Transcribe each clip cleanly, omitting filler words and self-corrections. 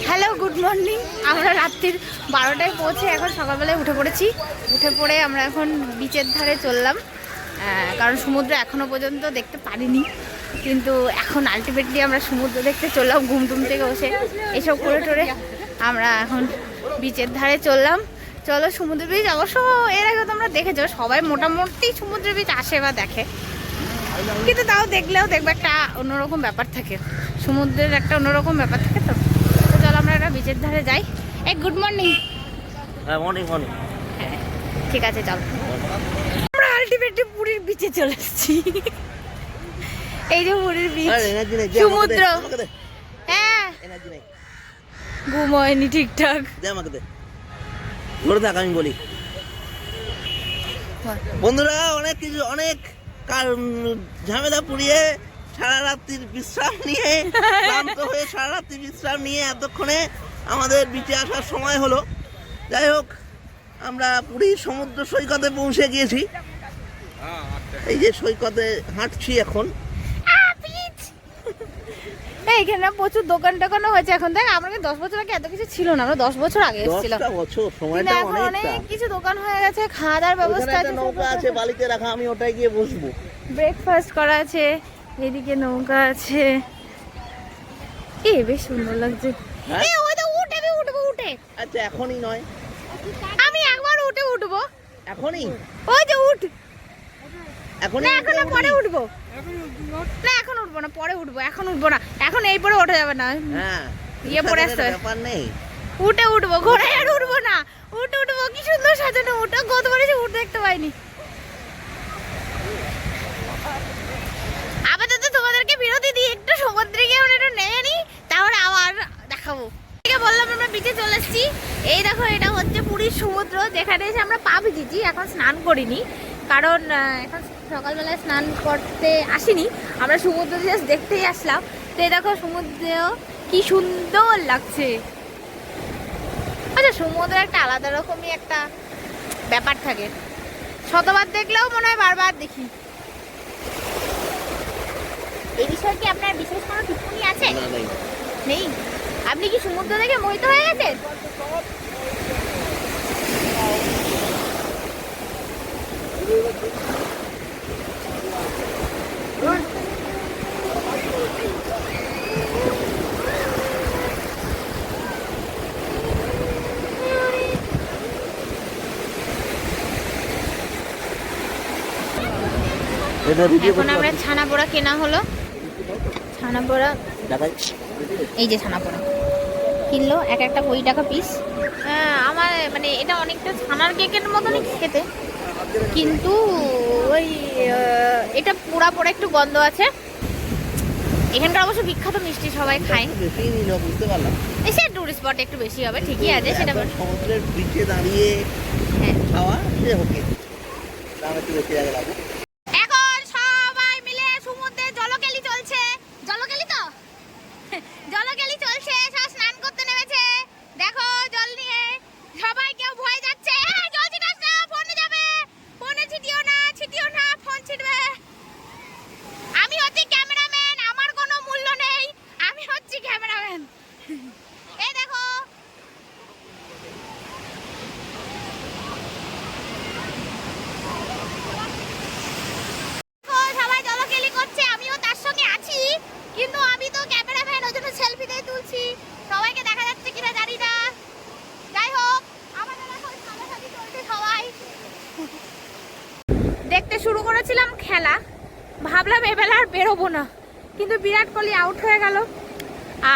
Hello, good morning. আমরা রাত্রির 12টায় পৌঁছে এখন সকালবেলায় উঠে পড়েছি। উঠে পড়ে আমরা এখন বিচের ধারে চললাম, কারণ সমুদ্র এখনও পর্যন্ত দেখতে পারিনি, কিন্তু এখন আলটিমেটলি আমরা সমুদ্র দেখতে চললাম। ঘুমটুম থেকে বসে এসব করে টোরে আমরা এখন বিচের ধারে চললাম। চলো, সমুদ্র বীচ অবশ্য এর আগে তোমরা দেখেছো, সবাই মোটামুটি সমুদ্র বীচ আসে বা দেখে, কিন্তু তাও দেখলেও দেখবে একটা অন্যরকম ব্যাপার থাকে, সমুদ্রের একটা অন্যরকম ব্যাপার থাকে। তো চলো আমরা একটা বিচের ধারে যাই। এই গুড মর্নিং। হ্যাঁ, মর্নিং মর্নিং। হ্যাঁ, ঠিক আছে, চল। আমরা আলটিমেটলি পুরীর বিচে চলে এসেছি। এই যে পুরীর বিচ, সমুদ্র। হ্যাঁ, ঘুম হয়নি ঠিকঠাক। ধরে থাক, আমি বলি বন্ধুরা, অনেক কিছু, অনেক ঝামেলা পুড়িয়ে সারা রাত্রির বিশ্রাম নিয়ে, ক্লান্ত হয়ে সারা রাত্রি বিশ্রাম নিয়ে এতক্ষণে আমাদের বিচে আসার সময় হলো। যাই হোক, আমরা পুরীর সমুদ্র সৈকতে পৌঁছে গিয়েছি। এই যে সৈকতে হাঁটছি এখন। এইখানে প্রচুর দোকান টোকানও হয়েছে এখন। দেখ, আমরা 10 বছর আগে এত কিছু ছিল না, আমরা 10 বছর আগে এসেছিলাম। 10টা বছর, সময়টা এখন অনেক কিছু দোকান হয়ে গেছে, খাওয়া দাওয়ার ব্যবস্থা আছে, নৌকা আছে বালিতে রাখা, আমি ওটাই গিয়ে বসবো। ব্রেকফাস্ট করা আছে, এদিকে নৌকা আছে। বেশ সুন্দর লাগছে। ওই তো উঠে। আচ্ছা, এখনই নয়, আমি একবার উঠবো। এখনই? ওই যে উঠ। এখনই? না, এখন না, পরে উঠবো। না, এখন উঠবো না, পরে উঠবো। এখন উঠবো না, এখন এই পরে ওঠা যাবে না। হ্যাঁ, পরে আসতে ব্যাপার নেই। উঠবো, ঘোড়ায় আর উঠবো না। উঠবো, কি সুন্দর সাজানো। উঠা গতবার এসে উঠ দেখতে পাইনি। আপাতত তোমাদেরকে বিরতি দিয়ে একটু সমুদ্রে গিয়ে একটু নেমে নি, তারপরে আবার দেখাবো। বললাম আমরা বিচে চলে এসেছি। এই দেখো, এটা হচ্ছে পুরীর সমুদ্র, যেখানে এসে আমরা পা ভিজেছি। এখন স্নান করিনি, কারণ এখন সকালবেলায় স্নান করতে আসিনি, আমরা সমুদ্র জাস্ট দেখতেই আসলাম। তো এই দেখো, সমুদ্র কি সুন্দর লাগছে। আচ্ছা, সমুদ্রে একটা আলাদা রকমই একটা ব্যাপার থাকে, শতবার দেখলেও মনে হয় বারবার দেখি। এই বিষয়ে কি আপনার বিশেষ কোনো টিপ্পণী আছে? নেই? আপনি কি সমুদ্র দেখে মোহিত হয়ে গেছেন? এখন আমরা ছানা পোড়া কেনা হলো। ছানা পোড়া, এই যে ছানা পোড়া কিনলো, একটা 20 টাকা পিস। হ্যাঁ, আমার মানে এটা অনেকটা ছানার কেকের মতনই খেতে, কিন্তু ওই এটা পোড়া পোড়া একটু গন্ধ আছে। এখানকার অবশ্য বিখ্যাত মিষ্টি, সবাই খায়। বুঝতে পারলাম, এসে টুরিস্ট স্পট একটু বেশি হবে, ঠিকই আছে সেটা। সমুদ্রের বিচে দাঁড়িয়ে হ্যাঁ, খাওয়া সে হোকে, দাম একটু বেশি লাগে লাগবে। এখন সবাই মিলে সমুদ্রে জলকেলি চলছে। জলকেলি তো জলকেলি চলছে, সব স্নান করতে নেমেছে। দেখো, জল নিয়ে সবাই, কেউ ভয় যাচ্ছে। জল ছিটাস না, ফোনে যাবে। ফোনে ছিটিও না, ফোন ছিটবে। আমি হচ্ছি ক্যামেরাম্যান, আমার কোনো মূল্য নেই, আমি হচ্ছি ক্যামেরাম্যান। এই দেখো, সবাই জলকেলি করছে, আমিও তার সঙ্গে আছি, কিন্তু আমি তো ক্যামেরাম্যান, ওই জন্য সেলফি দিয়ে তুলছি। সবাইকে দেখা যাচ্ছে কিনা জানি না। যাই হোক, আমাদের এখন সামনাসামনি চলছে সবাই। দেখতে শুরু করেছিলাম খেলা, ভাবলাম এবেলা আর বেরোবো না, কিন্তু বিরাট কোহলি আউট হয়ে গেল।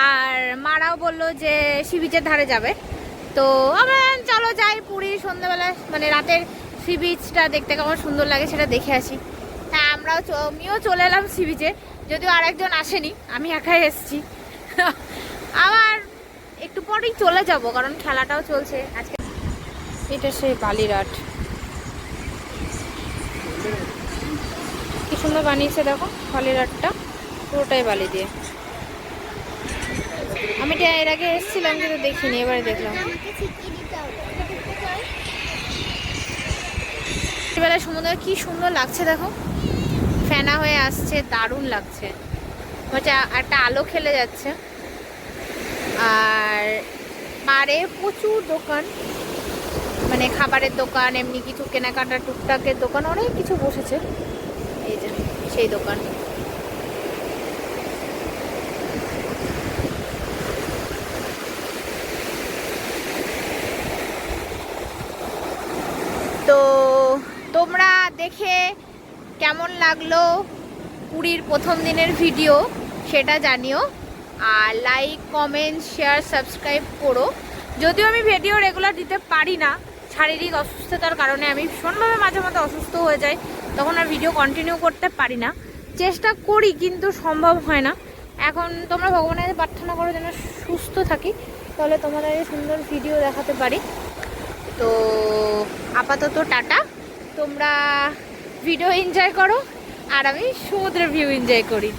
আর মারাও বললো যে সি বিচের ধারে যাবে। তো আমরা চলো যাই, পুরী সন্ধ্যাবেলা মানে রাতের সি বিচটা দেখতে কেমন সুন্দর লাগে সেটা দেখে আসি। হ্যাঁ, আমিও চলে এলাম সি বিচে, যদিও আরেকজন আসেনি, আমি একাই এসেছি। আবার একটু পরেই চলে যাব, কারণ খেলাটাও চলছে আজকে। এটা সেই বালিরাট, কি সুন্দর বানিয়েছে দেখো বালিরাটটা, পুরোটাই বালি দিয়ে। আমি এর আগে এসেছিলাম কিন্তু দেখিনি, এবারে দেখলাম। বেলায় সমুদ্র কি সুন্দর লাগছে দেখো, ফেনা হয়ে আসছে, দারুণ লাগছে। একটা আলো খেলে যাচ্ছে। আর পাড়ে প্রচুর দোকান, মানে খাবারের দোকান, এমনি কিছু কেনাকাটা টুকটাকের দোকান, অনেক কিছু বসেছে। এই যে সেই দোকান। তো তোমরা দেখে কেমন লাগলো পুরীর প্রথম দিনের ভিডিও সেটা জানিও, আর লাইক কমেন্ট শেয়ার সাবস্ক্রাইব করো। যদিও আমি ভিডিও রেগুলার দিতে পারি না, শারীরিক অসুস্থতার কারণে আমি ভীষণভাবে মাঝে মাঝে অসুস্থ হয়ে যাই, তখন আর ভিডিও কন্টিনিউ করতে পারি না। চেষ্টা করি কিন্তু সম্ভব হয় না। এখন তোমরা ভগবানের প্রার্থনা করো যেন সুস্থ থাকি, তাহলে তোমাদের সুন্দর ভিডিও দেখাতে পারি। তো আপাতত টাটা, তোমরা ভিডিও এনজয় করো আর আমি সমুদ্রের ভিউ এনজয় করি।